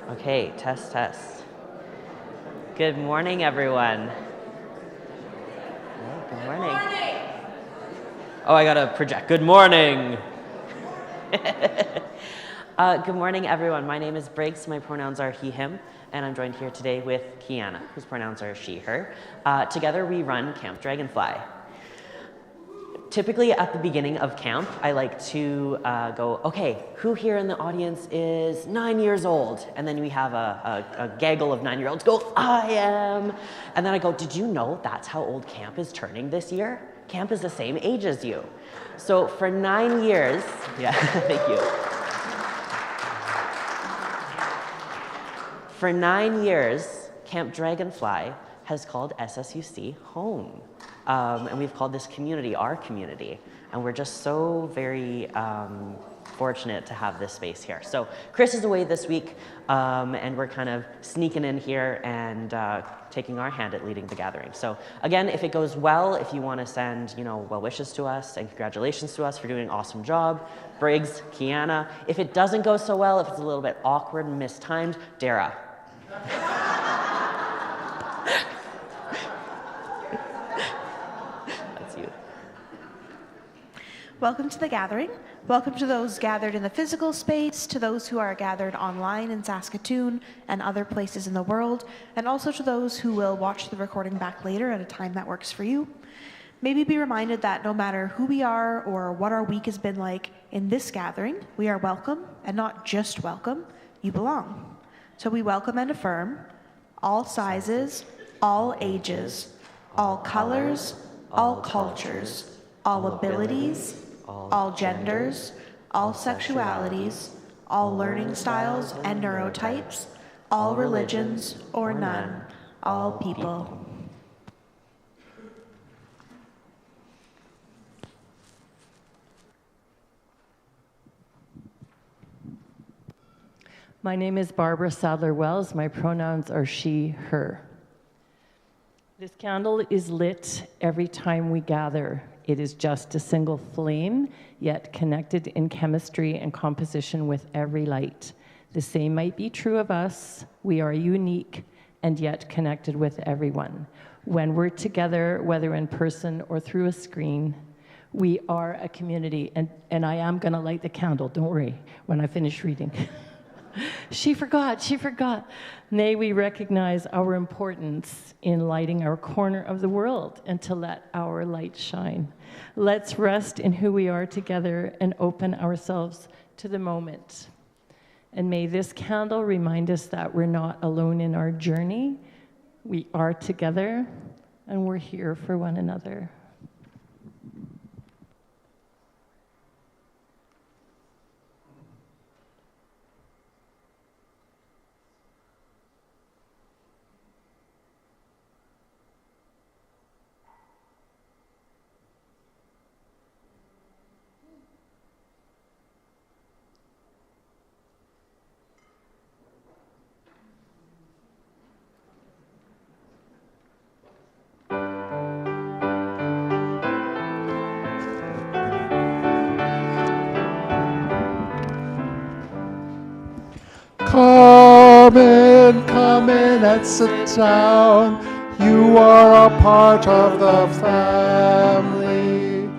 Okay, test, test. Good morning, everyone. Hey, good morning. Good morning. Oh, I gotta project. Good morning. Good morning, everyone. My name is Briggs. My pronouns are he, him, and I'm joined here today with Kiana, whose pronouns are she, her. Together, we run Camp Dragonfly. Typically, at the beginning of camp, I like to go, okay, who here in the audience is 9 years old? And then we have a gaggle of 9-year-olds go, I am. And then I go, did you know that's how old camp is turning this year? Camp is the same age as you. So for 9 years, yeah, thank you. For 9 years, Camp Dragonfly has called SSUC home. And we've called this community our community. And we're just so very fortunate to have this space here. So Chris is away this week, and we're kind of sneaking in here and taking our hand at leading the gathering. So again, if it goes well, if you want to send well wishes to us and congratulations to us for doing an awesome job, Briggs, Kiana. If it doesn't go so well, if it's a little bit awkward and mistimed, Dara. Welcome to the gathering. Welcome to those gathered in the physical space, to those who are gathered online in Saskatoon and other places in the world, and also to those who will watch the recording back later at a time that works for you. Maybe be reminded that no matter who we are or what our week has been like in this gathering, we are welcome, and not just welcome, you belong. So we welcome and affirm all sizes, all ages, all colors, all cultures, all abilities, all genders, all sexualities, all learning styles and neurotypes, all religions or none, all people. My name is Barbara Sadler-Wells. My pronouns are she, her. This candle is lit every time we gather. It is just a single flame, yet connected in chemistry and composition with every light. The same might be true of us. We are unique and yet connected with everyone. When we're together, whether in person or through a screen, we are a community. And I am going to light the candle, don't worry, when I finish reading. She forgot. May we recognize our importance in lighting our corner of the world and to let our light shine. Let's rest in who we are together and open ourselves to the moment. And may this candle remind us that we're not alone in our journey. We are together and we're here for one another. Come in and sit down. You are a part of the family.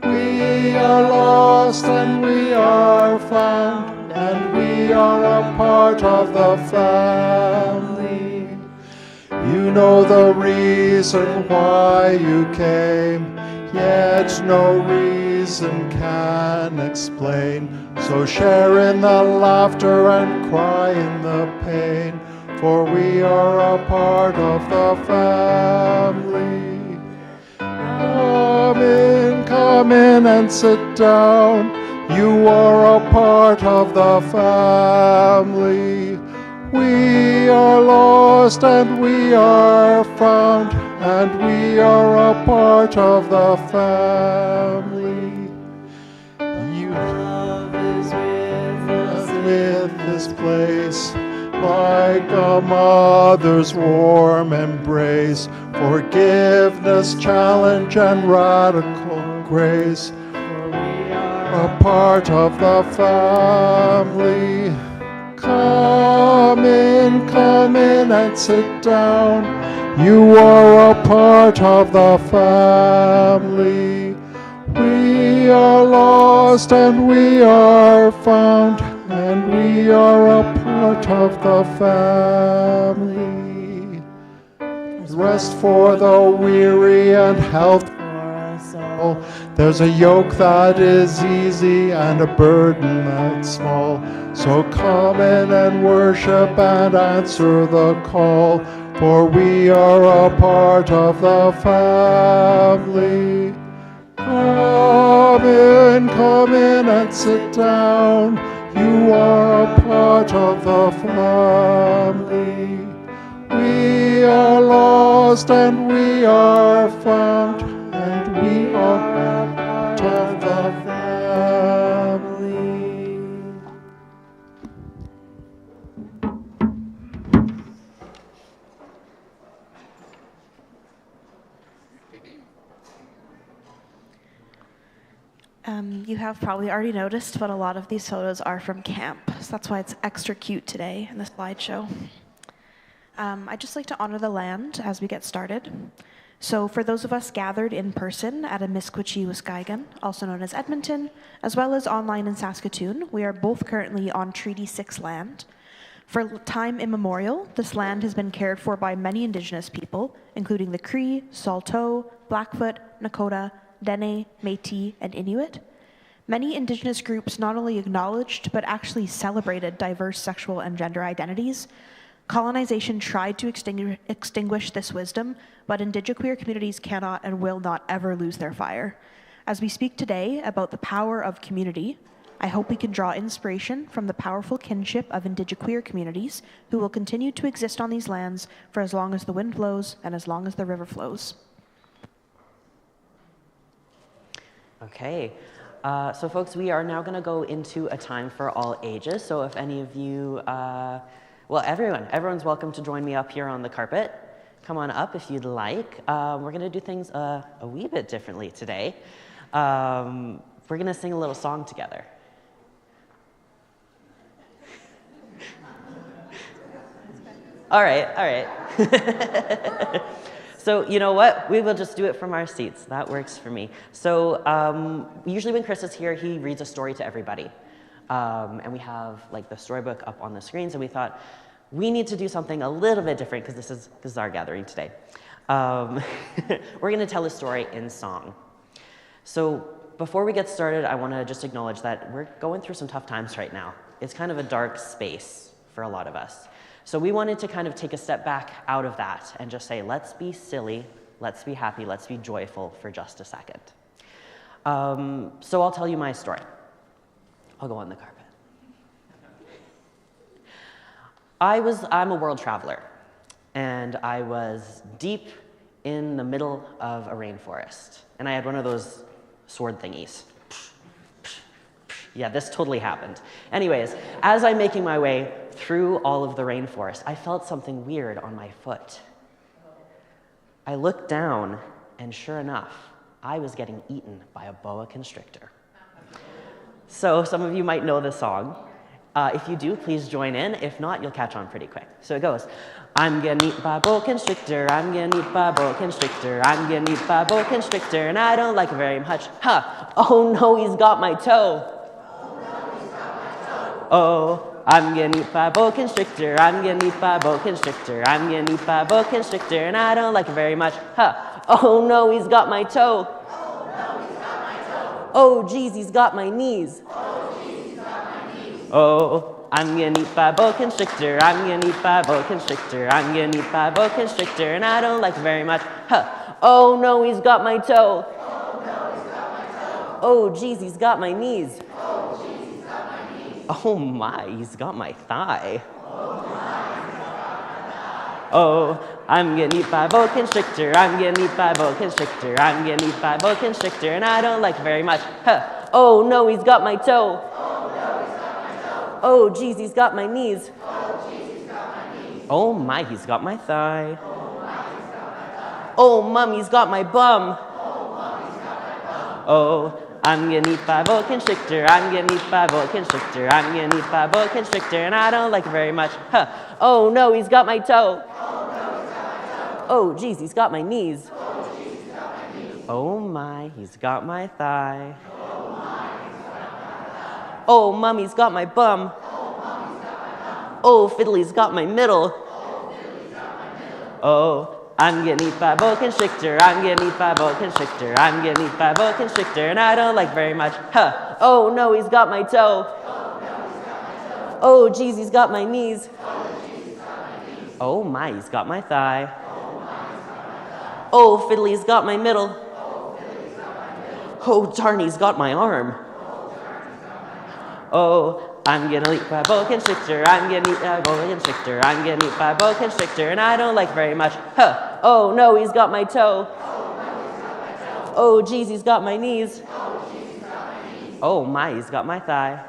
We are lost and we are found, and we are a part of the family. You know the reason why you came, yet no reason can explain. So share in the laughter and cry in the pain, for we are a part of the family. Come in and sit down. You are a part of the family. We are lost and we are found, and we are a part of the family. Love is with this place, like a mother's warm embrace, forgiveness, challenge, and radical grace. For we are a part of the family. Come in. and sit down. You are a part of the family. We are lost and we are found, and we are a part of the family. Rest for the weary and health for us all. There's a yoke that is easy and a burden that's small. So come in and worship and answer the call, for we are a part of the family. Come in and sit down. You are a part of the family. We are lost and we are found, and we are a part of the family. You have probably already noticed, but a lot of these photos are from camp, so that's why it's extra cute today in the slideshow. I'd just like to honor the land as we get started. So for those of us gathered in person at Amiskwaci, Wisconsin, also known as Edmonton, as well as online in Saskatoon, we are both currently on Treaty 6 land. For time immemorial, this land has been cared for by many Indigenous people, including the Cree, Saulteaux, Blackfoot, Nakota, Dene, Métis, and Inuit. Many Indigenous groups not only acknowledged, but actually celebrated diverse sexual and gender identities. Colonization tried to extinguish this wisdom, but Indigiqueer communities cannot and will not ever lose their fire. As we speak today about the power of community, I hope we can draw inspiration from the powerful kinship of Indigiqueer communities who will continue to exist on these lands for as long as the wind blows and as long as the river flows. Okay, so folks, we are now going to go into a time for all ages. So if any of you, well, everyone's welcome to join me up here on the carpet. Come on up if you'd like. We're going to do things a wee bit differently today. We're going to sing a little song together. All right. So you know what? We will just do it from our seats. That works for me. So usually when Chris is here, he reads a story to everybody. And we have like the storybook up on the screens, and we thought we need to do something a little bit different because this is our gathering today. We're going to tell a story in song. So before we get started, I want to just acknowledge that we're going through some tough times right now. It's kind of a dark space for a lot of us. So we wanted to kind of take a step back out of that and just say, let's be silly, let's be happy, let's be joyful for just a second. So I'll tell you my story. I'll go on the carpet. I'm a world traveler, and I was deep in the middle of a rainforest, and I had one of those sword thingies. Yeah, this totally happened. Anyways, as I'm making my way through all of the rainforest, I felt something weird on my foot. I looked down, and sure enough, I was getting eaten by a boa constrictor. So some of you might know the song. If you do, please join in. If not, you'll catch on pretty quick. So it goes, I'm getting eaten by a boa constrictor, I'm getting eaten by a boa constrictor, I'm getting eaten by a boa constrictor, and I don't like it very much. Oh no, he's got my toe. Oh, I'm getting eaten by a boa constrictor, I'm getting eaten by a boa constrictor, I'm getting eaten by a boa constrictor, and I don't like it very much. Oh no, he's got my toe. Oh geez, he's got my knees. Oh, I'm getting eaten by a boa constrictor, I'm getting eaten by a boa constrictor, I'm getting eaten by a boa constrictor, and I don't like it very much. Oh no, he's got my toe. Oh geez, he's got my knees. Oh my, he's got my thigh. Oh, I'm getting eaten by a boa constrictor, I'm getting eaten by a boa constrictor, I'm getting eaten by a boa constrictor, and I don't like it very much. Oh no, he's got my toe. Oh geez, he's got my knees. Oh my, he's got my thigh. Oh mum, he's got my bum. Oh, I'm gonna eat by boa constrictor. I'm gonna eat by boa constrictor. I'm gonna eat by boa constrictor, and I don't like it very much. Huh. Oh no, he's got my toe. Oh geez, he's got my knees. Oh my, he's got my thigh. Oh mummy's got my bum. Oh fiddly's got my middle. Oh. I'm getting eat by boa constrictor. I'm getting eat by boa constrictor. I'm getting eat by boa constrictor, and I don't like very much. Huh. Oh no, he's got my toe. Oh geez, he's got my knees. Oh my, he's got my thigh. Oh fiddly's got my middle. Oh darn, he's got my arm. Oh. I'm gonna eat by boa constrictor. I'm gonna eat by boa constrictor. I'm gonna eat by boa constrictor, and I don't like very much. Huh. Oh no, he's got my toe. Oh geez, he's got my knees. Oh my, he's got my thigh.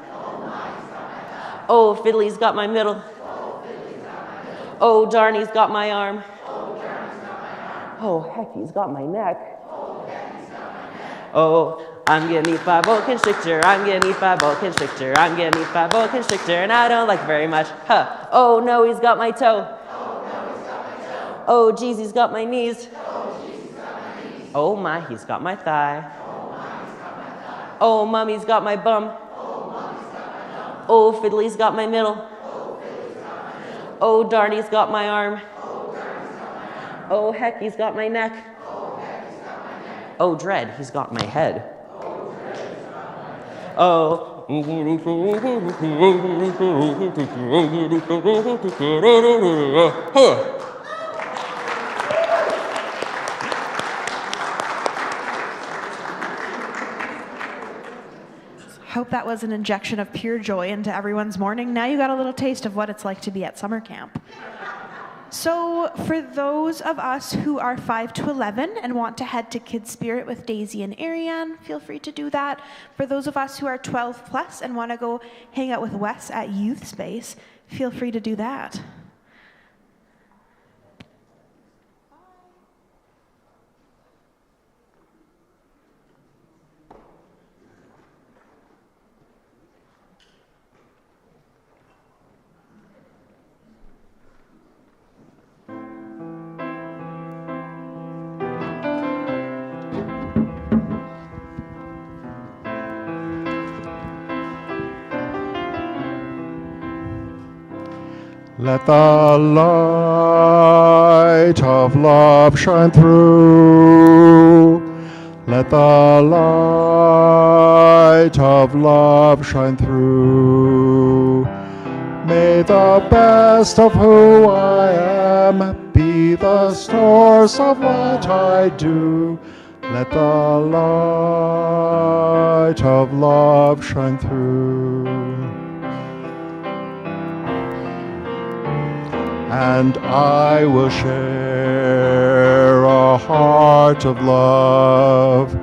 Oh fiddly's got my middle. Oh darn, he's got my arm. Oh heck, he's got my neck. Oh. I'm getting eat by boa constrictor. I'm getting eat by boa constrictor. I'm getting eat by boa constrictor, and I don't like very much. Huh. Oh no, he's got my toe. Oh geez, he's got my knees. Oh my, he's got my thigh. Oh mummy's got my bum. Oh fiddly's got my middle. Oh darn, he's got my arm. Oh heck, he's got my neck. Oh dread, he's got my head. Oh. Hope that was an injection of pure joy into everyone's morning. Now you got a little taste of what it's like to be at summer camp. So for those of us who are 5 to 11 and want to head to Kids Spirit with Daisy and Ariane, feel free to do that. For those of us who are 12 plus and want to go hang out with Wes at Youth Space, feel free to do that. Let the light of love shine through. Let the light of love shine through. May the best of who I am be the source of what I do. Let the light of love shine through. And I will share a heart of love,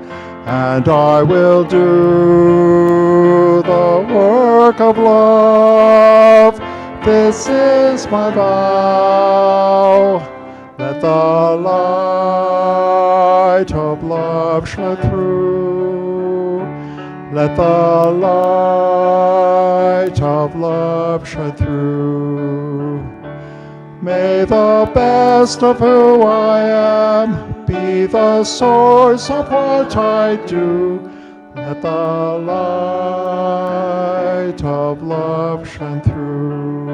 and I will do the work of love. This is my vow. Let the light of love shine through. Let the light of love shine through. May the best of who I am be the source of what I do. Let the light of love shine through.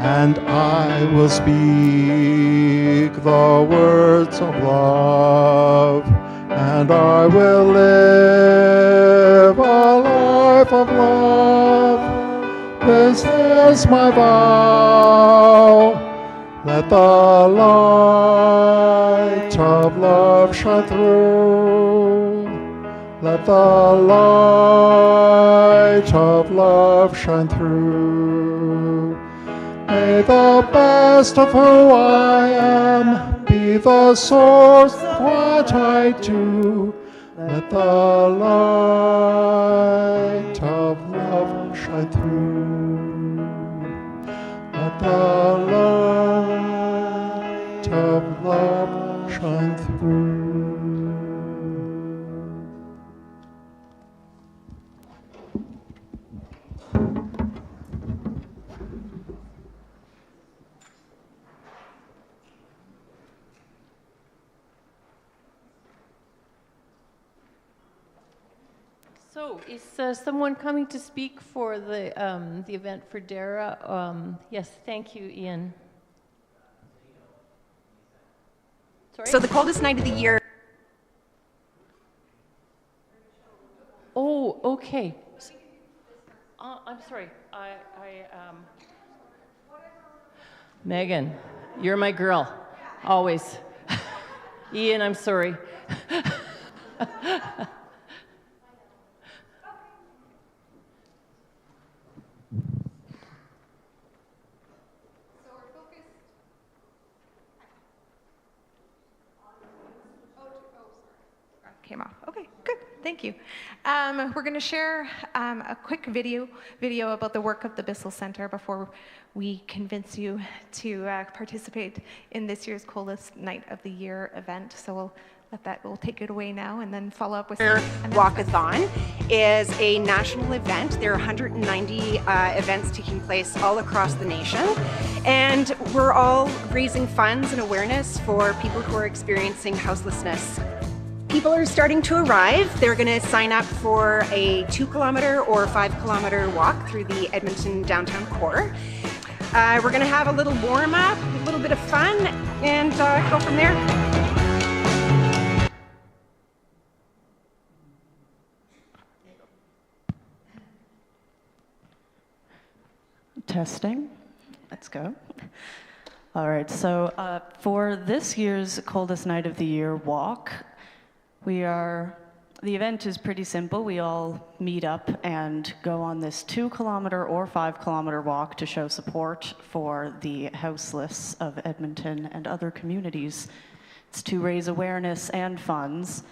And I will speak the words of love, and I will live a life of love. This is my vow. Let the light of love shine through. Let the light of love shine through. May the best of who I am be the source of what I do. Let the light of love shine through. Let the light of love shine through. Oh, is someone coming to speak for the event for DARA? Yes, thank you, Ian. Sorry? So the coldest night of the year. Oh, okay. I'm sorry. Megan, you're my girl, always. Ian, I'm sorry. Came off. Okay, good. Thank you. We're going to share a quick video about the work of the Bissell Center before we convince you to participate in this year's Coldest Night of the Year event. So we'll take it away now and then follow up with Walkathon is a national event. There are 190 events taking place all across the nation. And we're all raising funds and awareness for people who are experiencing houselessness. People are starting to arrive. They're going to sign up for a 2-kilometer or 5-kilometer walk through the Edmonton downtown core. We're going to have a little warm-up, a little bit of fun, and go from there. Testing. Let's go. All right, so for this year's Coldest Night of the Year walk, the event is pretty simple. We all meet up and go on this 2-kilometer or 5-kilometer walk to show support for the houseless of Edmonton and other communities. It's to raise awareness and funds.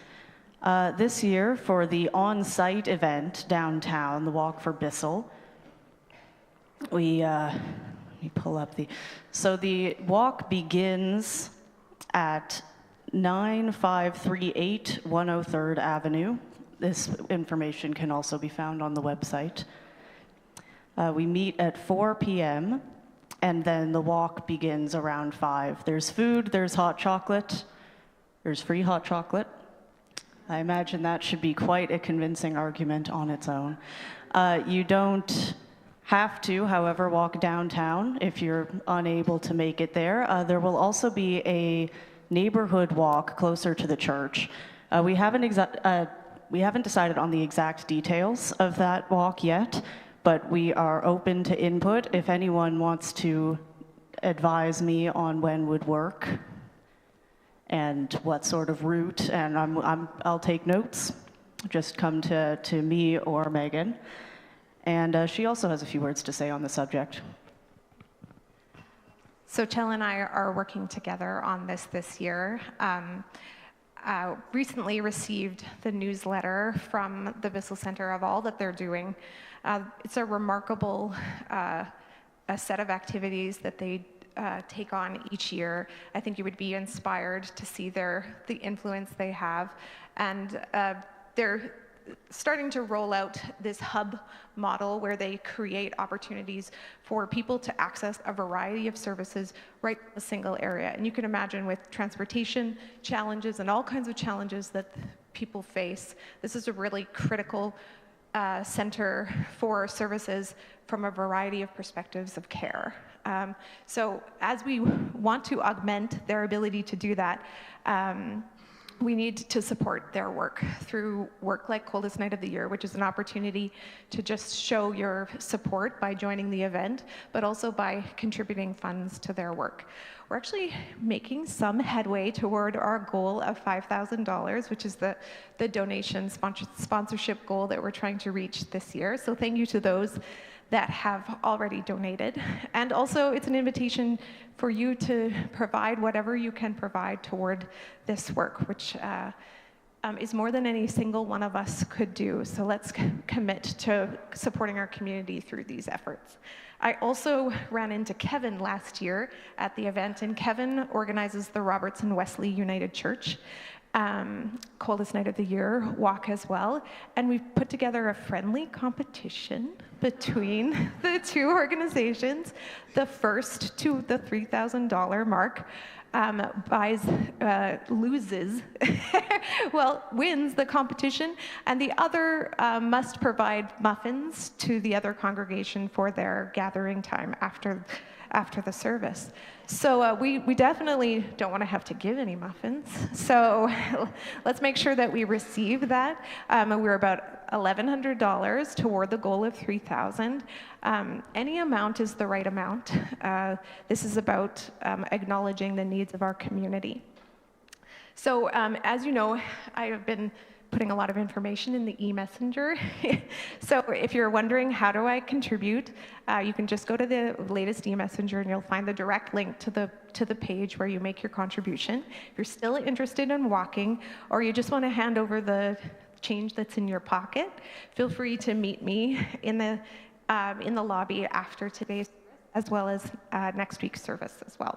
This year, for the on-site event downtown, the Walk for Bissell, let me pull up so the walk begins at 9538 103rd Avenue. This information can also be found on the website. We meet at 4 p.m. and then the walk begins around 5. There's food, there's hot chocolate, there's free hot chocolate. I imagine that should be quite a convincing argument on its own. You don't have to, however, walk downtown if you're unable to make it there. There will also be a neighborhood walk closer to the church. We haven't decided on the exact details of that walk yet, but we are open to input if anyone wants to advise me on when would work and what sort of route, and I'll take notes. Just come to me or Megan. And she also has a few words to say on the subject. So Chell and I are working together on this year. Recently received the newsletter from the Bissell Center of all that they're doing. It's a remarkable a set of activities that they take on each year. I think you would be inspired to see the influence they have. And they're starting to roll out this hub model where they create opportunities for people to access a variety of services right in a single area. And you can imagine with transportation challenges and all kinds of challenges that people face, this is a really critical center for services from a variety of perspectives of care. So as we want to augment their ability to do that, we need to support their work through work like Coldest Night of the Year, which is an opportunity to just show your support by joining the event, but also by contributing funds to their work. We're actually making some headway toward our goal of $5,000, which is the donation sponsorship goal that we're trying to reach this year. So thank you to those that have already donated. And also it's an invitation for you to provide whatever you can provide toward this work, which is more than any single one of us could do. So let's commit to supporting our community through these efforts. I also ran into Kevin last year at the event, and Kevin organizes the Robertson Wesley United Church Coldest Night of the Year walk as well. And we've put together a friendly competition between the two organizations, the first to the $3,000 mark. loses, wins the competition, and the other must provide muffins to the other congregation for their gathering time after the service. So we definitely don't want to have to give any muffins. So let's make sure that we receive that. We're about $1,100 toward the goal of $3,000. Any amount is the right amount. This is about acknowledging the needs of our community. So as you know, I have been putting a lot of information in the e-messenger. So if you're wondering how do I contribute, you can just go to the latest e-messenger and you'll find the direct link to the page where you make your contribution. If you're still interested in walking, or you just want to hand over the change that's in your pocket, feel free to meet me in the lobby after today's, as well as next week's service as well.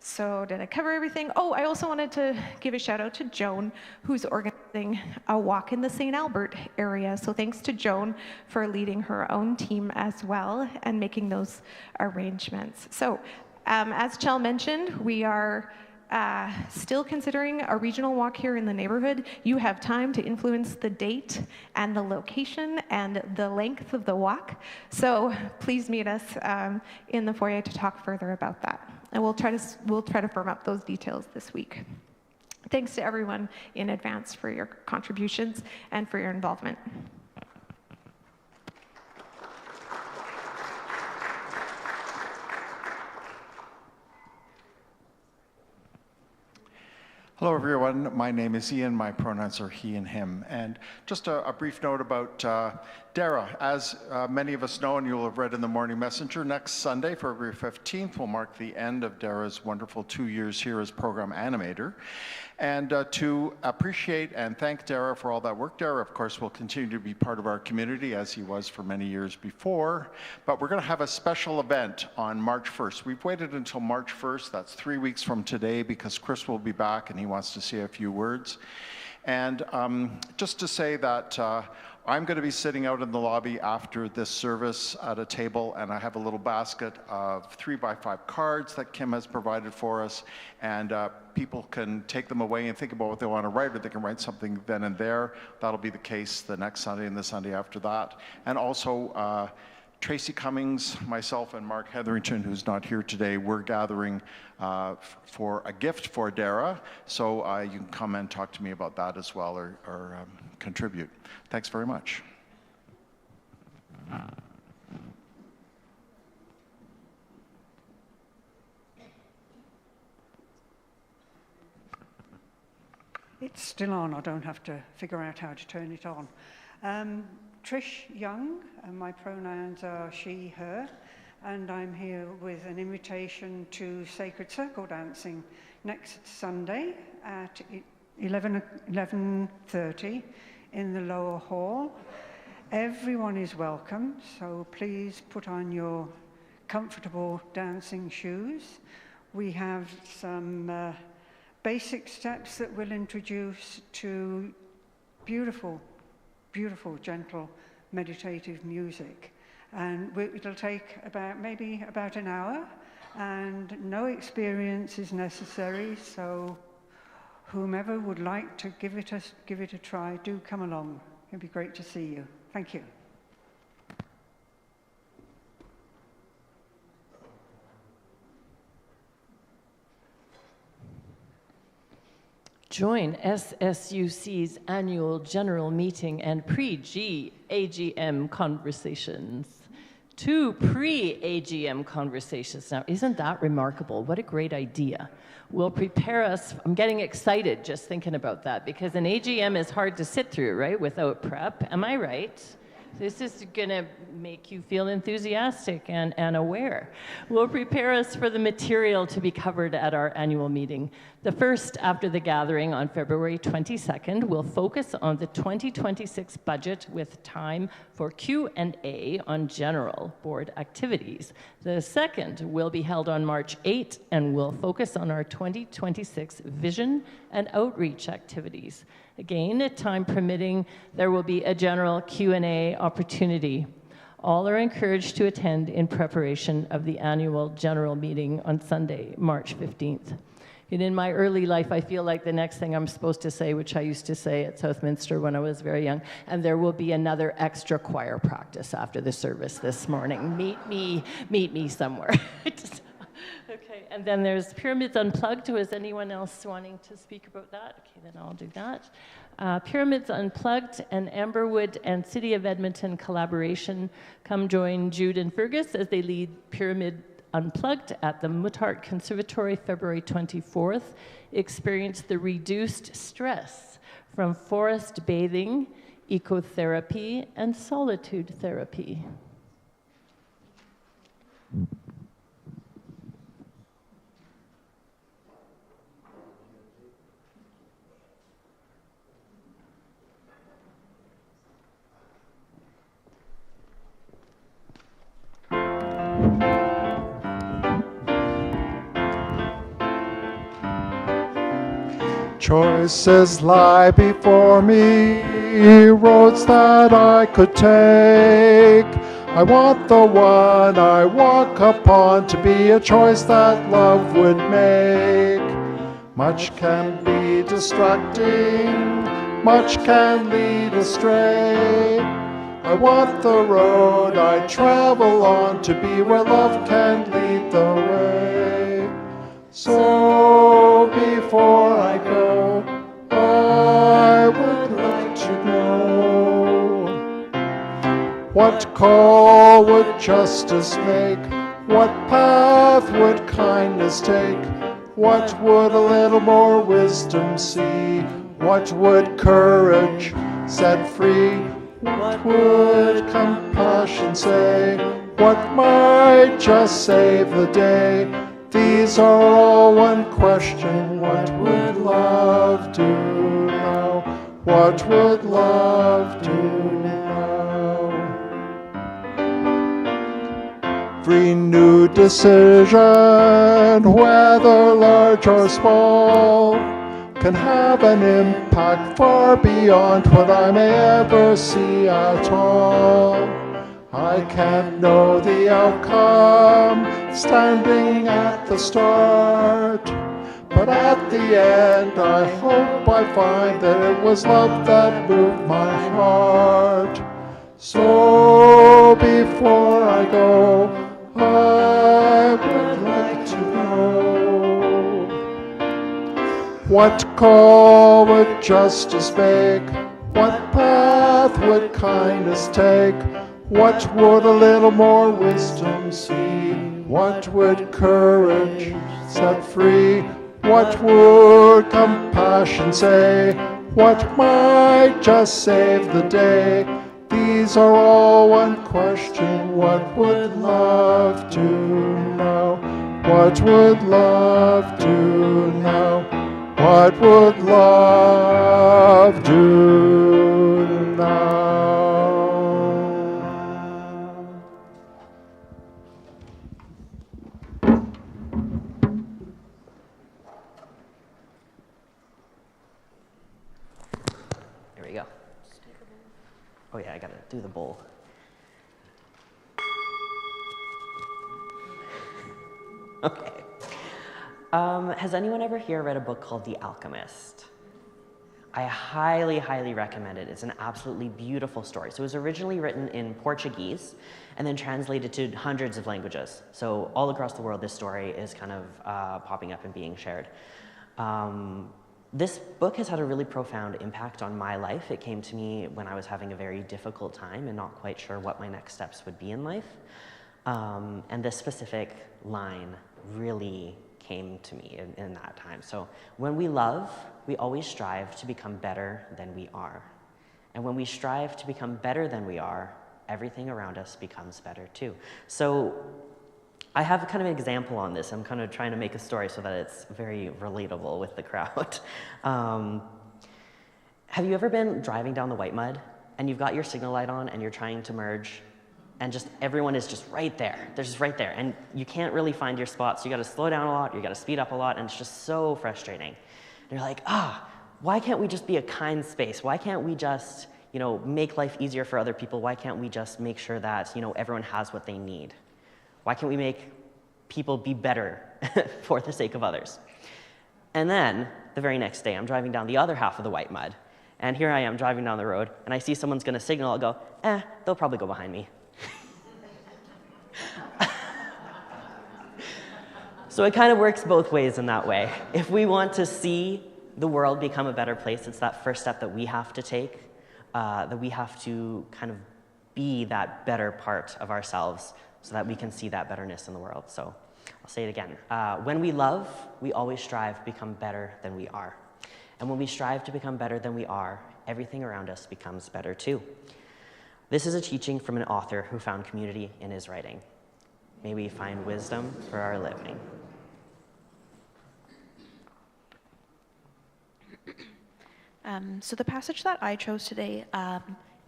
So did I cover everything? Oh, I also wanted to give a shout out to Joan, who's organizing a walk in the St. Albert area. So thanks to Joan for leading her own team as well and making those arrangements. So as Chell mentioned, we are still considering a regional walk here in the neighborhood. You have time to influence the date and the location and the length of the walk. So please meet us in the foyer to talk further about that. And we'll try to firm up those details this week. Thanks to everyone in advance for your contributions and for your involvement. Hello, everyone. My name is Ian. My pronouns are he and him. And just a brief note about DARA. As many of us know, and you'll have read in the Morning Messenger, next Sunday, February 15th, will mark the end of DARA's wonderful 2 years here as program animator. And to appreciate and thank Dara for all that work, Dara, of course, will continue to be part of our community as he was for many years before. But we're going to have a special event on March 1st. We've waited until March 1st. That's 3 weeks from today because Chris will be back and he wants to say a few words. And just to say that I'm going to be sitting out in the lobby after this service at a table, and I have a little basket of 3x5 cards that Kim has provided for us, and people can take them away and think about what they want to write, or they can write something then and there. That'll be the case the next Sunday and the Sunday after that. And also, Tracy Cummings, myself, and Mark Hetherington, who's not here today, we're gathering for a gift for Dara, so you can come and talk to me about that as well, or contribute. Thanks very much. It's still on. I don't have to figure out how to turn it on. Trish Young, and my pronouns are she, her, and I'm here with an invitation to Sacred Circle dancing next Sunday at 11:30 in the lower hall. Everyone is welcome, so please put on your comfortable dancing shoes. We have some basic steps that we'll introduce to beautiful, beautiful, gentle, meditative music. And it'll take maybe about an hour, and no experience is necessary, so whomever would like to give it a try, do come along. It'd be great to see you. Thank you. Join SSUC's annual general meeting and pre-AGM conversations. 2 pre-AGM conversations. Now, isn't that remarkable? What a great idea. Will prepare us. I'm getting excited just thinking about that, because an AGM is hard to sit through, right, without prep. Am I right? This is going to make you feel enthusiastic and aware. Will prepare us for the material to be covered at our annual meeting. The first, after the gathering on February 22nd, will focus on the 2026 budget with time for Q&A on general board activities. The second will be held on March 8th and will focus on our 2026 vision and outreach activities. Again, time permitting, there will be a general Q&A opportunity. All are encouraged to attend in preparation of the annual general meeting on Sunday, March 15th. And in my early life, I feel like the next thing I'm supposed to say, which I used to say at Southminster when I was very young, and there will be another extra choir practice after the service this morning. Meet me somewhere. Okay, and then there's Pyramids Unplugged. Was anyone else wanting to speak about that? Okay, then I'll do that. Pyramids Unplugged and Amberwood and City of Edmonton collaboration. Come join Jude and Fergus as they lead Pyramid Unplugged at the Muttart Conservatory February 24th. Experience the reduced stress from forest bathing, ecotherapy, and solitude therapy. Choices lie before me, roads that I could take. I want the one I walk upon to be a choice that love would make. Much can be distracting, much can lead astray. I want the road I travel on to be where love can lead the way. So before I go, I would like to know, what call would justice make? What path would kindness take? What would a little more wisdom see? What would courage set free? What would compassion say? What might just save the day? These are all one question. What would love do now? What would love do now? Every new decision, whether large or small, can have an impact far beyond what I may ever see at all. I can't know the outcome standing at the start, but at the end I hope I find that it was love that moved my heart. So before I go, I would like to know, what call would justice make? What path would kindness take? What would a little more wisdom see? What would courage set free? What would compassion say? What might just save the day? These are all one question. What would love do now? What would love do now? What would love do now? There we go. Oh yeah, I gotta do the bowl. Okay. Has anyone ever here read a book called The Alchemist? I highly, highly recommend it. It's an absolutely beautiful story. So it was originally written in Portuguese and then translated to hundreds of languages. So all across the world, this story is kind of popping up and being shared. This book has had a really profound impact on my life. It came to me when I was having a very difficult time and not quite sure what my next steps would be in life. And this specific line really came to me in that time. So when we love, we always strive to become better than we are. And when we strive to become better than we are, everything around us becomes better too. So I have kind of an example on this. I'm kind of trying to make a story so that it's very relatable with the crowd. Have you ever been driving down the white mud and you've got your signal light on and you're trying to merge and just everyone is just right there. They're just right there. And you can't really find your spot, so you gotta slow down a lot, you gotta speed up a lot, and it's just so frustrating. And you're like, why can't we just be a kind space? Why can't we just, make life easier for other people? Why can't we just make sure that, everyone has what they need? Why can't we make people be better for the sake of others? And then, the very next day, I'm driving down the other half of the white mud. And here I am driving down the road, and I see someone's gonna signal, I'll go, they'll probably go behind me. So it kind of works both ways in that way. If we want to see the world become a better place, it's that first step that we have to take, that we have to kind of be that better part of ourselves so that we can see that betterness in the world. So I'll say it again. When we love, we always strive to become better than we are. And when we strive to become better than we are, everything around us becomes better too. This is a teaching from an author who found community in his writing. May we find wisdom for our living. So the passage that I chose today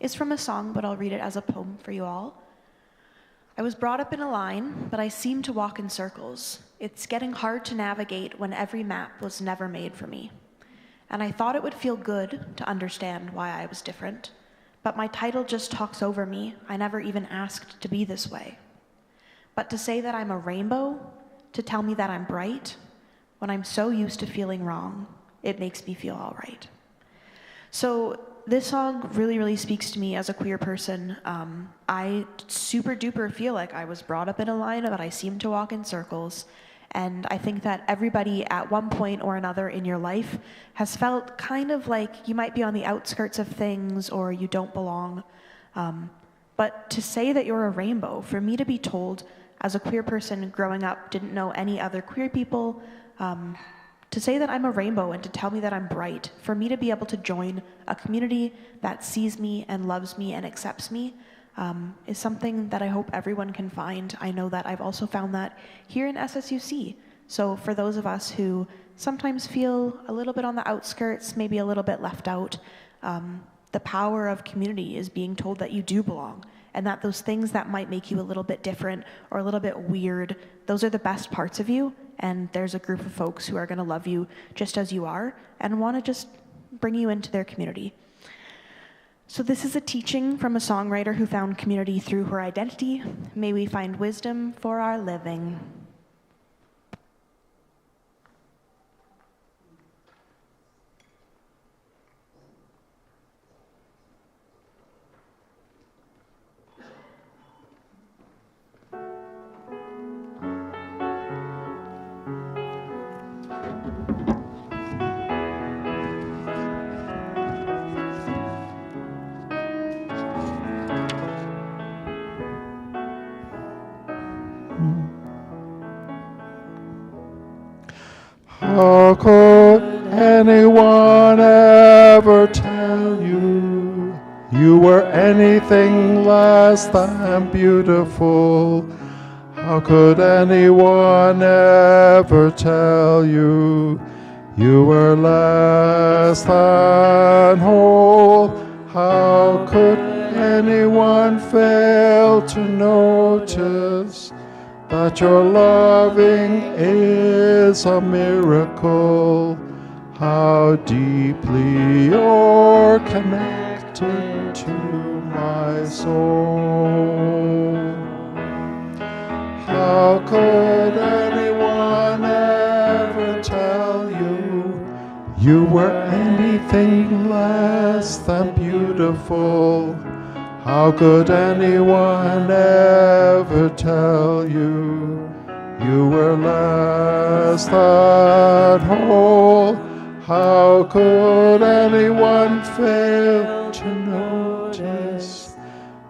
is from a song, but I'll read it as a poem for you all. I was brought up in a line, but I seem to walk in circles. It's getting hard to navigate when every map was never made for me. And I thought it would feel good to understand why I was different, but my title just talks over me. I never even asked to be this way. But to say that I'm a rainbow, to tell me that I'm bright, when I'm so used to feeling wrong, it makes me feel all right. So this song really, really speaks to me as a queer person. I super duper feel like I was brought up in a line, but I seem to walk in circles. And I think that everybody at one point or another in your life has felt kind of like you might be on the outskirts of things or you don't belong. But to say that you're a rainbow, for me to be told as a queer person growing up, didn't know any other queer people, to say that I'm a rainbow and to tell me that I'm bright, for me to be able to join a community that sees me and loves me and accepts me, is something that I hope everyone can find. I know that I've also found that here in SSUC. So for those of us who sometimes feel a little bit on the outskirts, maybe a little bit left out, the power of community is being told that you do belong, and that those things that might make you a little bit different or a little bit weird, those are the best parts of you, and there's a group of folks who are going to love you just as you are and want to just bring you into their community. So this is a teaching from a songwriter who found community through her identity. May we find wisdom for our living. How could anyone ever tell you you were anything less than beautiful? How could anyone ever tell you you were less than whole? How could anyone fail to notice that your loving is a miracle? How deeply you're connected to my soul. How could anyone ever tell you you were anything less than beautiful? How could anyone ever tell you you were less than whole? How could anyone fail to notice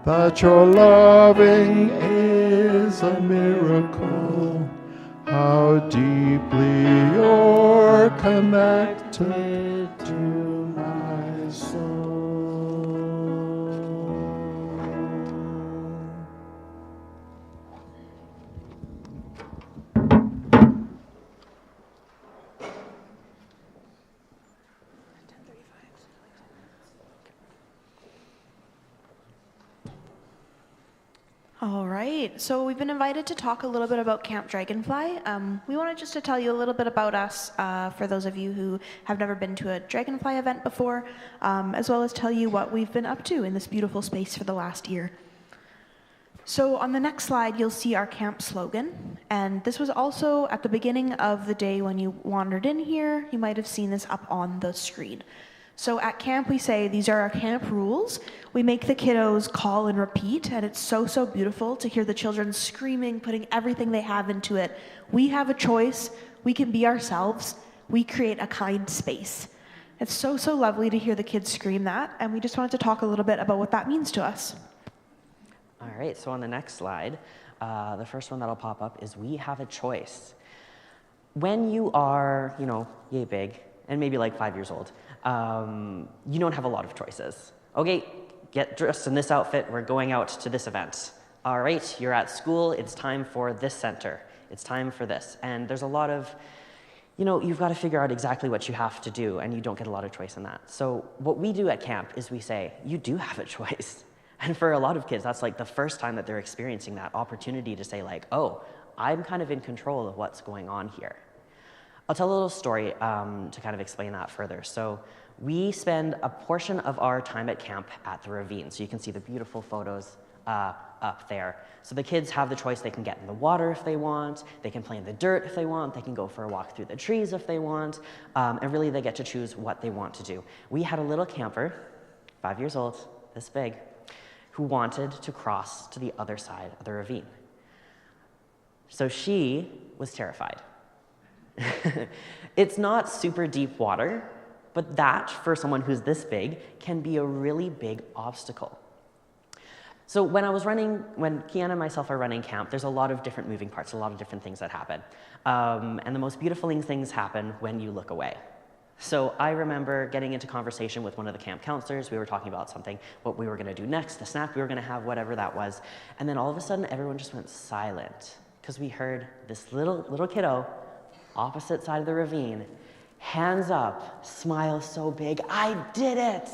that your loving is a miracle? How deeply you're connected to my soul. All right, so we've been invited to talk a little bit about Camp Dragonfly. We wanted just to tell you a little bit about us, for those of you who have never been to a Dragonfly event before, as well as tell you what we've been up to in this beautiful space for the last year. So on the next slide, you'll see our camp slogan, And this was also at the beginning of the day when you wandered in here. You might have seen this up on the screen. So at camp, we say these are our camp rules. We make the kiddos call and repeat, and it's so, so beautiful to hear the children screaming, putting everything they have into it. We have a choice. We can be ourselves. We create a kind space. It's so, so lovely to hear the kids scream that, and we just wanted to talk a little bit about what that means to us. All right, so on the next slide, the first one that'll pop up is we have a choice. When you are, yay big, and maybe like 5 years old, you don't have a lot of choices. Okay, get dressed in this outfit, we're going out to this event. All right, you're at school, it's time for this center. It's time for this. And there's a lot of, you've got to figure out exactly what you have to do, and you don't get a lot of choice in that. So what we do at camp is we say, you do have a choice. And for a lot of kids, that's like the first time that they're experiencing that opportunity to say like, oh, I'm kind of in control of what's going on here. I'll tell a little story to kind of explain that further. So we spend a portion of our time at camp at the ravine. So you can see the beautiful photos up there. So the kids have the choice. They can get in the water if they want. They can play in the dirt if they want. They can go for a walk through the trees if they want. And really, they get to choose what they want to do. We had a little camper, 5 years old, this big, who wanted to cross to the other side of the ravine. So she was terrified. It's not super deep water, but that, for someone who's this big, can be a really big obstacle. So when Kiana and myself are running camp, there's a lot of different moving parts, a lot of different things that happen. And the most beautiful things happen when you look away. So I remember getting into conversation with one of the camp counselors. We were talking about something, what we were going to do next, the snack we were going to have, whatever that was. And then all of a sudden, everyone just went silent because we heard this little kiddo, opposite side of the ravine, hands up, smile so big, I did it!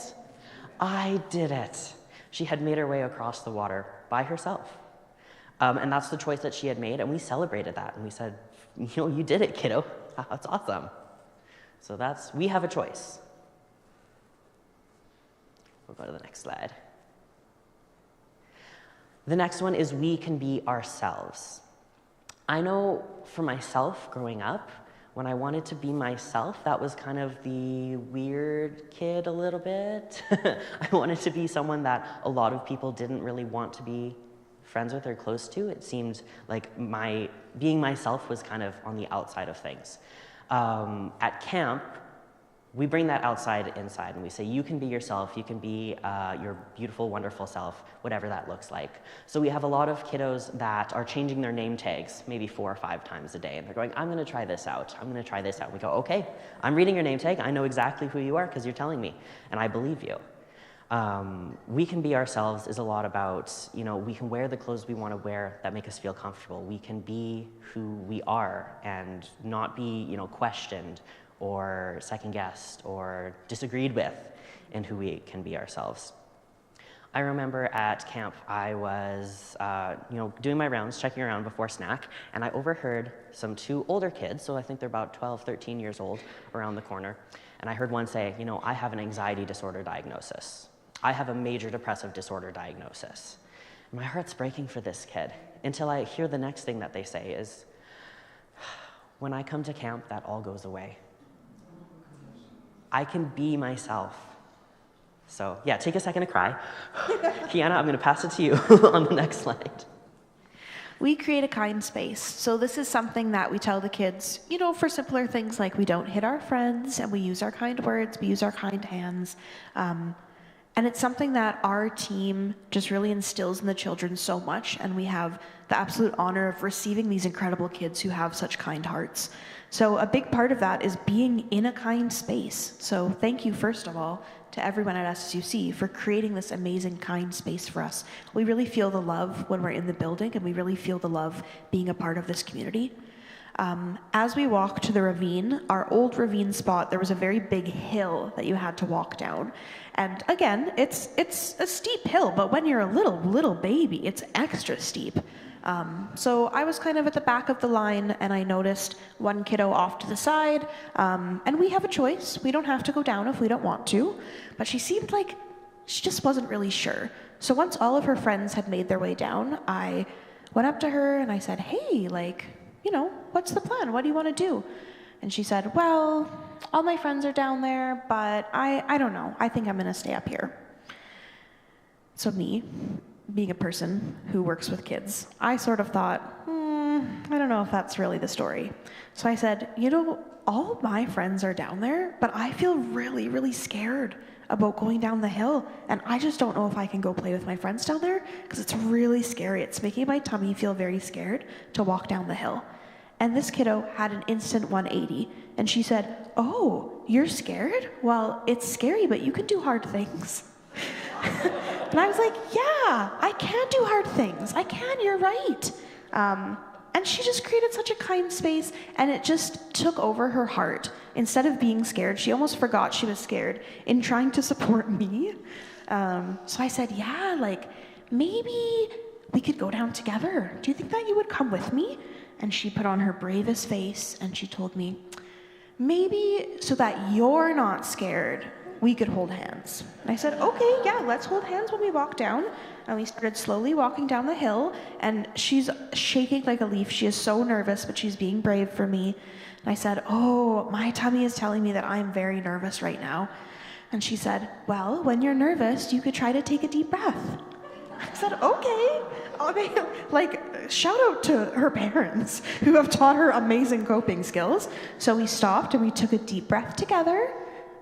I did it. She had made her way across the water by herself. And that's the choice that she had made, and we celebrated that. And we said, you did it, kiddo. That's awesome. So we have a choice. We'll go to the next slide. The next one is we can be ourselves. I know for myself growing up, when I wanted to be myself, that was kind of the weird kid a little bit. I wanted to be someone that a lot of people didn't really want to be friends with or close to. It seemed like being myself was kind of on the outside of things. At camp, we bring that outside inside, and we say, you can be yourself, you can be your beautiful, wonderful self, whatever that looks like. So we have a lot of kiddos that are changing their name tags maybe 4 or 5 times a day, and they're going, I'm going to try this out, I'm going to try this out. We go, okay, I'm reading your name tag, I know exactly who you are because you're telling me, and I believe you. We can be ourselves is a lot about, we can wear the clothes we want to wear that make us feel comfortable. We can be who we are and not be, questioned or second-guessed or disagreed with in who we can be ourselves. I remember at camp, I was, doing my rounds, checking around before snack, and I overheard some 2 older kids, so I think they're about 12, 13 years old, around the corner, and I heard one say, I have an anxiety disorder diagnosis. I have a major depressive disorder diagnosis. And my heart's breaking for this kid until I hear the next thing that they say is, when I come to camp, that all goes away. I can be myself. So yeah, take a second to cry. Kiana, I'm going to pass it to you on the next slide. We create a kind space. So this is something that we tell the kids, for simpler things like we don't hit our friends and we use our kind words, we use our kind hands. And it's something that our team just really instills in the children so much, and we have the absolute honor of receiving these incredible kids who have such kind hearts. So a big part of that is being in a kind space. So thank you, first of all, to everyone at SSUC for creating this amazing kind space for us. We really feel the love when we're in the building, and we really feel the love being a part of this community. As we walk to the ravine, our old ravine spot, there was a very big hill that you had to walk down. And again, it's a steep hill, but when you're a little baby, it's extra steep. So I was kind of at the back of the line, and I noticed one kiddo off to the side, and we have a choice. We don't have to go down if we don't want to, but she seemed like she just wasn't really sure. So once all of her friends had made their way down, I went up to her and I said, hey, what's the plan? What do you want to do? And she said, well, all my friends are down there, but I don't know. I think I'm going to stay up here. So me, being a person who works with kids, I sort of thought, I don't know if that's really the story. So I said, all my friends are down there, but I feel really, really scared about going down the hill, and I just don't know if I can go play with my friends down there because it's really scary. It's making my tummy feel very scared to walk down the hill. And this kiddo had an instant 180, and she said, oh, you're scared? Well, it's scary, but you can do hard things. And I was like, yeah, I can do hard things. I can, you're right. And she just created such a kind space, and it just took over her heart. Instead of being scared, she almost forgot she was scared in trying to support me. So I said, yeah, maybe we could go down together. Do you think that you would come with me? And she put on her bravest face, and she told me, maybe so that you're not scared, we could hold hands. And I said, okay, yeah, let's hold hands when we walk down. And we started slowly walking down the hill, and she's shaking like a leaf. She is so nervous, but she's being brave for me. And I said, oh, my tummy is telling me that I'm very nervous right now. And she said, well, when you're nervous, you could try to take a deep breath. I said, okay. Shout out to her parents who have taught her amazing coping skills. So we stopped and we took a deep breath together.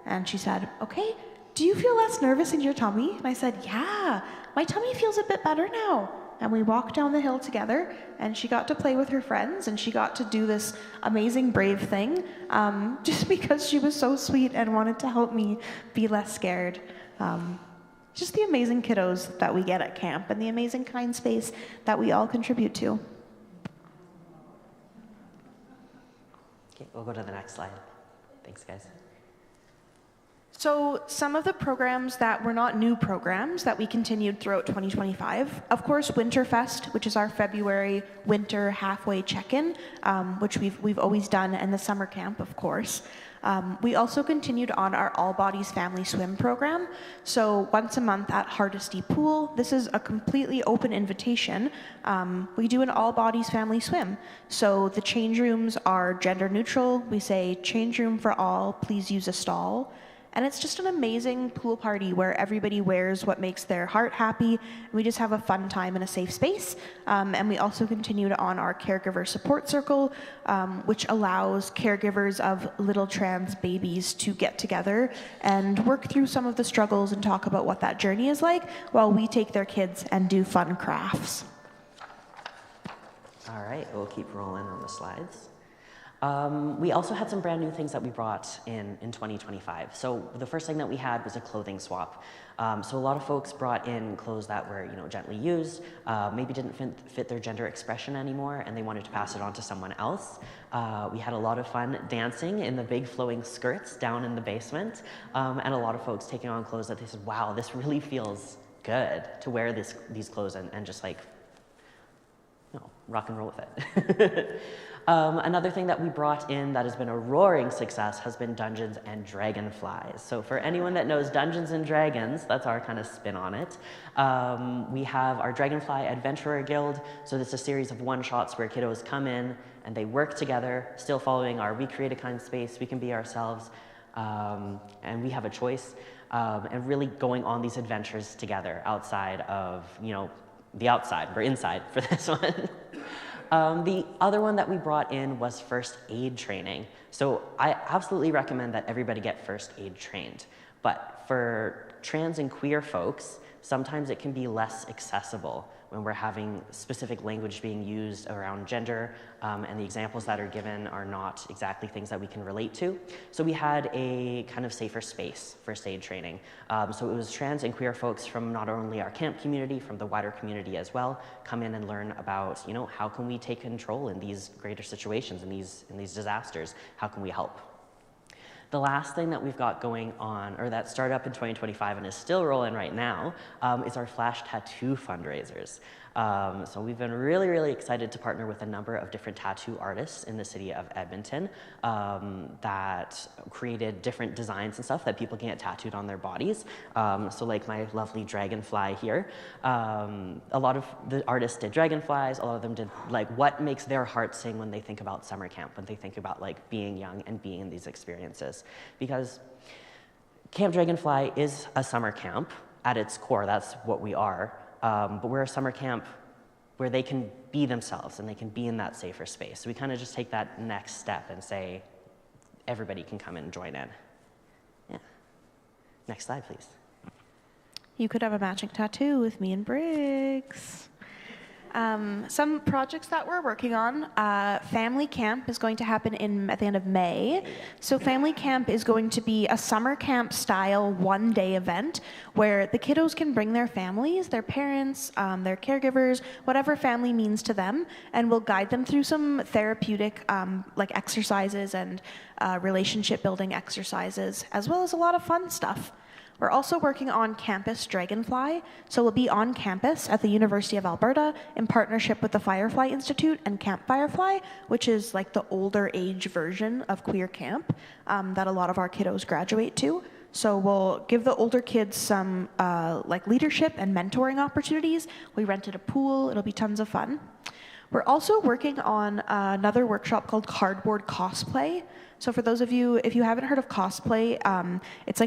And she said, okay, do you feel less nervous in your tummy? And I said, yeah, my tummy feels a bit better now. And we walked down the hill together, and she got to play with her friends, and she got to do this amazing brave thing, just because she was so sweet and wanted to help me be less scared. Just the amazing kiddos that we get at camp, and the amazing kind space that we all contribute to. Okay, we'll go to the next slide. Thanks, guys. So some of the programs that were not new programs that we continued throughout 2025, of course, Winterfest, which is our February winter halfway check-in, which we've always done, and the summer camp, of course. We also continued on our All Bodies Family Swim program. So once a month at Hardesty Pool, this is a completely open invitation. We do an All Bodies Family Swim. So the change rooms are gender neutral. We say, change room for all, please use a stall. And it's just an amazing pool party where everybody wears what makes their heart happy. And we just have a fun time in a safe space. And we also continued on our caregiver support circle, which allows caregivers of little trans babies to get together and work through some of the struggles and talk about what that journey is like while we take their kids and do fun crafts. All right, we'll keep rolling on the slides. We also had some brand new things that we brought in 2025. So the first thing that we had was a clothing swap. So a lot of folks brought in clothes that were, gently used, maybe didn't fit their gender expression anymore, and they wanted to pass it on to someone else. We had a lot of fun dancing in the big flowing skirts down in the basement, and a lot of folks taking on clothes that they said, wow, this really feels good to wear these clothes and just rock and roll with it. Another thing that we brought in that has been a roaring success has been Dungeons and Dragonflies. So for anyone that knows Dungeons and Dragons, that's our kind of spin on it. We have our Dragonfly Adventurer Guild. So this is a series of one-shots where kiddos come in and they work together, still following our We Create a Kind Space, we can be ourselves, and we have a choice, and really going on these adventures together outside of, the outside. We're inside for this one. The other one that we brought in was first aid training. So I absolutely recommend that everybody get first aid trained. But for trans and queer folks, sometimes it can be less accessible when we're having specific language being used around gender, and the examples that are given are not exactly things that we can relate to. So we had a kind of safer space first aid training. So it was trans and queer folks from not only our camp community, from the wider community as well, come in and learn about, how can we take control in these greater situations, in these disasters? How can we help? The last thing that we've got going on, or that started up in 2025 and is still rolling right now, is our Flash Tattoo fundraisers. So we've been really, really excited to partner with a number of different tattoo artists in the city of Edmonton that created different designs and stuff that people can get tattooed on their bodies. So like my lovely dragonfly here. A lot of the artists did dragonflies. A lot of them did like what makes their heart sing when they think about summer camp, when they think about like being young and being in these experiences. Because Camp Dragonfly is a summer camp at its core. That's what we are. But we're a summer camp where they can be themselves and they can be in that safer space. So we kind of just take that next step and say, everybody can come and join in. Yeah. Next slide, please. You could have a matching tattoo with me and Briggs. Some projects that we're working on, Family Camp is going to happen at the end of May. So Family Camp is going to be a summer camp style one-day event where the kiddos can bring their families, their parents, their caregivers, whatever family means to them, and we'll guide them through some therapeutic like exercises and relationship building exercises, as well as a lot of fun stuff. We're also working on Campus Dragonfly, so we'll be on campus at the University of Alberta in partnership with the Firefly Institute and Camp Firefly, which is like the older age version of Queer Camp that a lot of our kiddos graduate to. So we'll give the older kids some like leadership and mentoring opportunities. We rented a pool, it'll be tons of fun. We're also working on another workshop called Cardboard Cosplay. So for those of you, if you haven't heard of cosplay, it's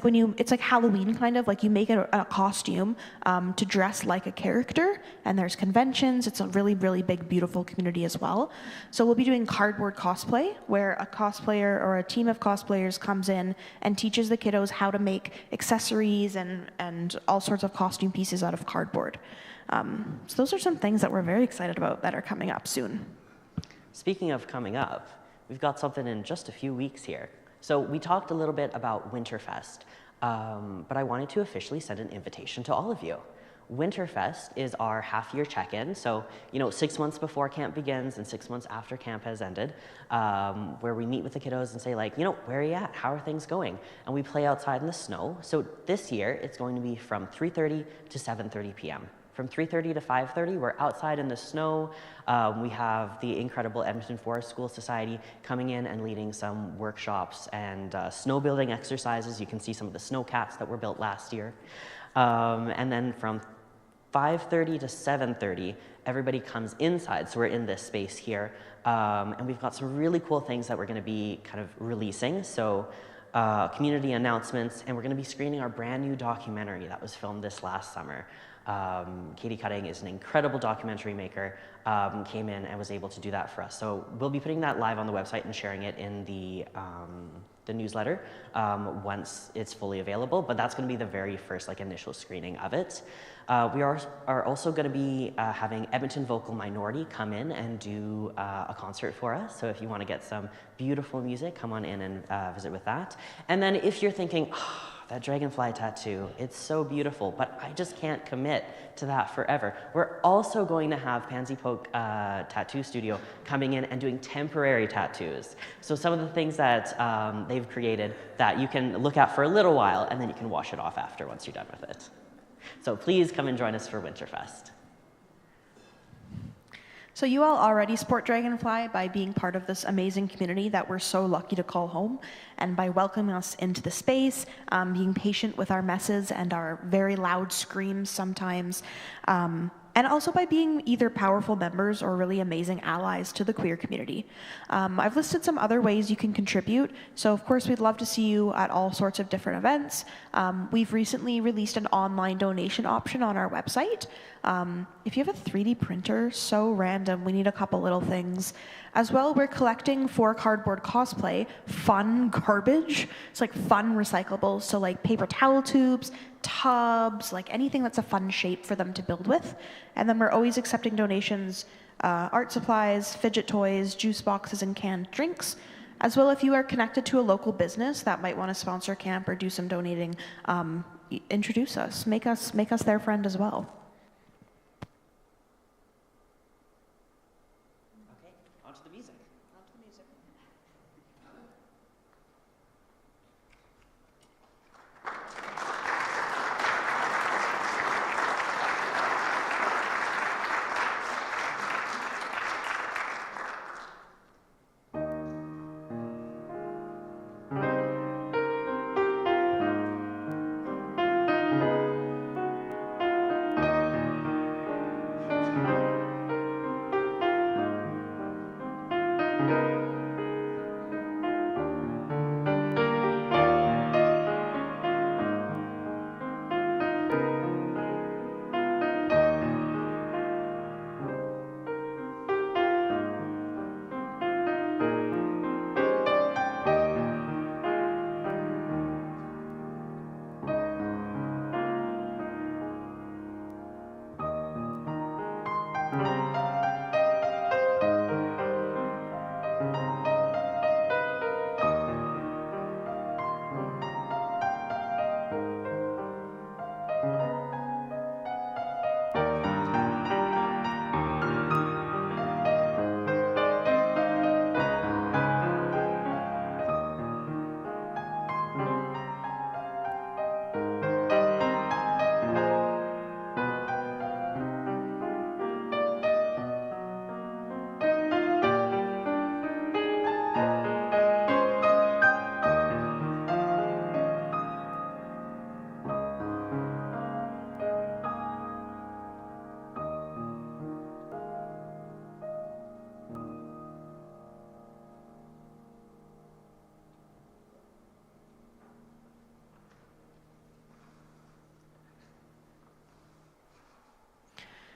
like Halloween kind of, like you make a costume to dress like a character, and there's conventions. It's a really, really big, beautiful community as well. So we'll be doing cardboard cosplay, where a cosplayer or a team of cosplayers comes in and teaches the kiddos how to make accessories and all sorts of costume pieces out of cardboard. So those are some things that we're very excited about that are coming up soon. Speaking of coming up, we've got something in just a few weeks here. So we talked a little bit about Winterfest, but I wanted to officially send an invitation to all of you. Winterfest is our half-year check-in, so 6 months before camp begins and 6 months after camp has ended, where we meet with the kiddos and say like, where are you at? How are things going? And we play outside in the snow. So this year, it's going to be from 3:30 to 7:30 p.m. From 3:30 to 5:30, we're outside in the snow. We have the incredible Edmonton Forest School Society coming in and leading some workshops and snow building exercises. You can see some of the snow cats that were built last year. And then from 5:30 to 7:30, everybody comes inside. So we're in this space here. And we've got some really cool things that we're going to be kind of releasing. So community announcements, and we're going to be screening our brand new documentary that was filmed this last summer. Katie Cutting is an incredible documentary maker, came in and was able to do that for us. So we'll be putting that live on the website and sharing it in the newsletter once it's fully available, but that's going to be the very first initial screening of it. We are also going to be having Edmonton Vocal Minority come in and do a concert for us. So if you want to get some beautiful music, come on in and visit with that. And then if you're thinking, oh, that dragonfly tattoo, it's so beautiful, but I just can't commit to that forever. We're also going to have Pansy Poke Tattoo Studio coming in and doing temporary tattoos. So some of the things that they've created that you can look at for a little while and then you can wash it off after once you're done with it. So please come and join us for Winterfest. So you all already support Dragonfly by being part of this amazing community that we're so lucky to call home, and by welcoming us into the space, being patient with our messes and our very loud screams sometimes, and also by being either powerful members or really amazing allies to the queer community. I've listed some other ways you can contribute. So of course, we'd love to see you at all sorts of different events. We've recently released an online donation option on our website. If you have a 3D printer, so random, we need a couple little things. As well, we're collecting for Cardboard Cosplay fun garbage. It's like fun recyclables, so like paper towel tubes, tubs, like anything that's a fun shape for them to build with. And then we're always accepting donations, art supplies, fidget toys, juice boxes, and canned drinks. As well, if you are connected to a local business that might want to sponsor camp or do some donating, introduce us, make us their friend as well.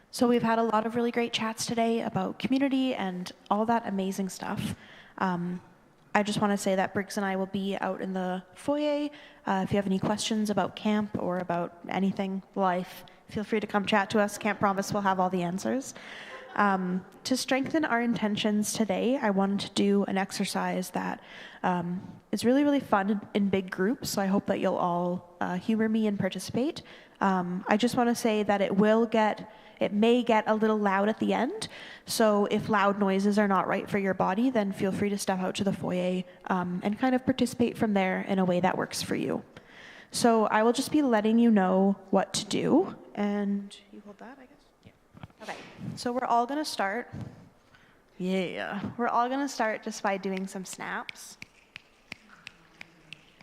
So we've had a lot of really great chats today about community and all that amazing stuff. I just want to say that Briggs and I will be out in the foyer. If you have any questions about camp or about anything life, feel free to come chat to us. Can't promise we'll have all the answers. To strengthen our intentions today, I wanted to do an exercise that is really, really fun in big groups, so I hope that you'll all humor me and participate. I just want to say that it may get a little loud at the end, so if loud noises are not right for your body, then feel free to step out to the foyer and kind of participate from there in a way that works for you. So I will just be letting you know what to do, and you hold that, I guess? Yeah. Okay, so we're all going to start. Yeah, we're all going to start just by doing some snaps.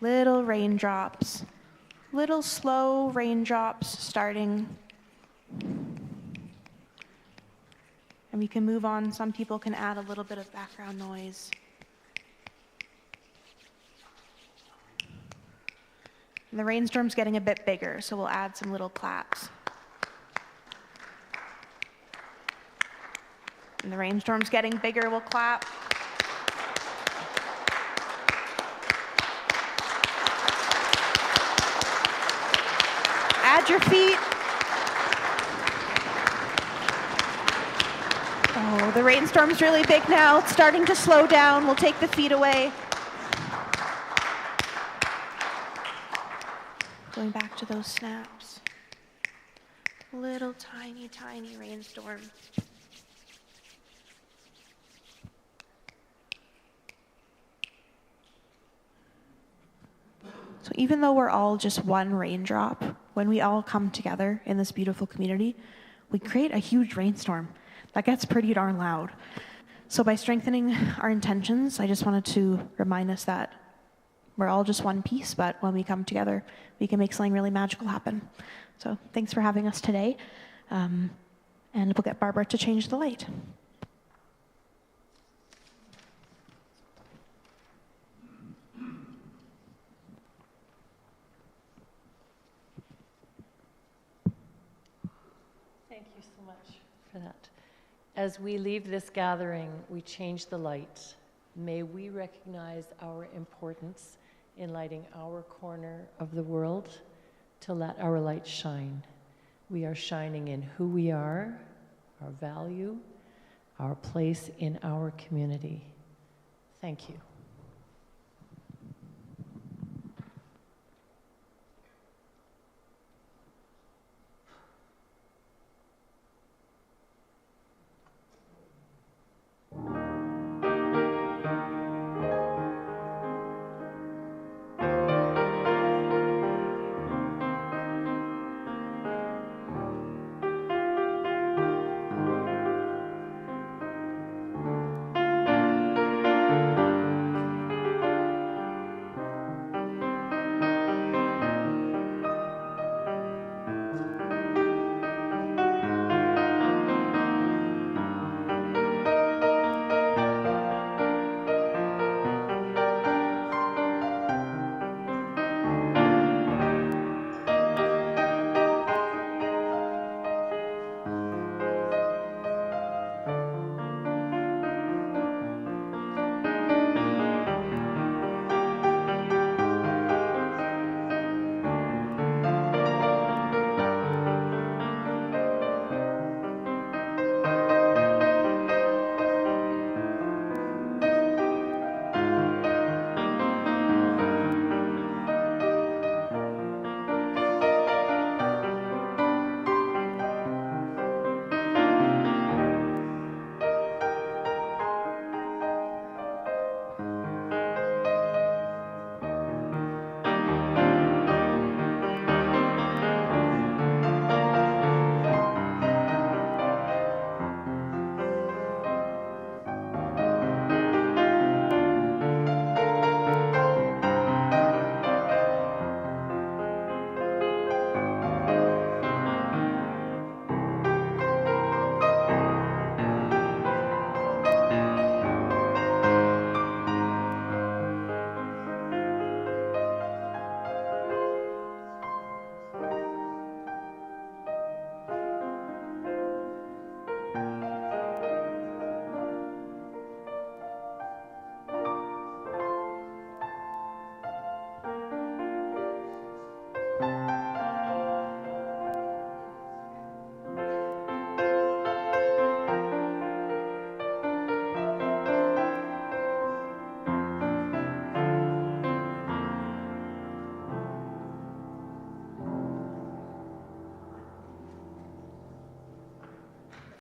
Little raindrops, little slow raindrops starting. And we can move on. Some people can add a little bit of background noise. And the rainstorm's getting a bit bigger, so we'll add some little claps. And the rainstorm's getting bigger, we'll clap. Add your feet. Oh, the rainstorm's really big now. It's starting to slow down. We'll take the feet away. Going back to those snaps. Little tiny, tiny rainstorm. So even though we're all just one raindrop, when we all come together in this beautiful community, we create a huge rainstorm that gets pretty darn loud. So by strengthening our intentions, I just wanted to remind us that we're all just one piece, but when we come together, we can make something really magical happen. So thanks for having us today. And we'll get Barbara to change the light. Thank you so much for that. As we leave this gathering, we change the light. May we recognize our importance in lighting our corner of the world to let our light shine. We are shining in who we are, our value, our place in our community. Thank you.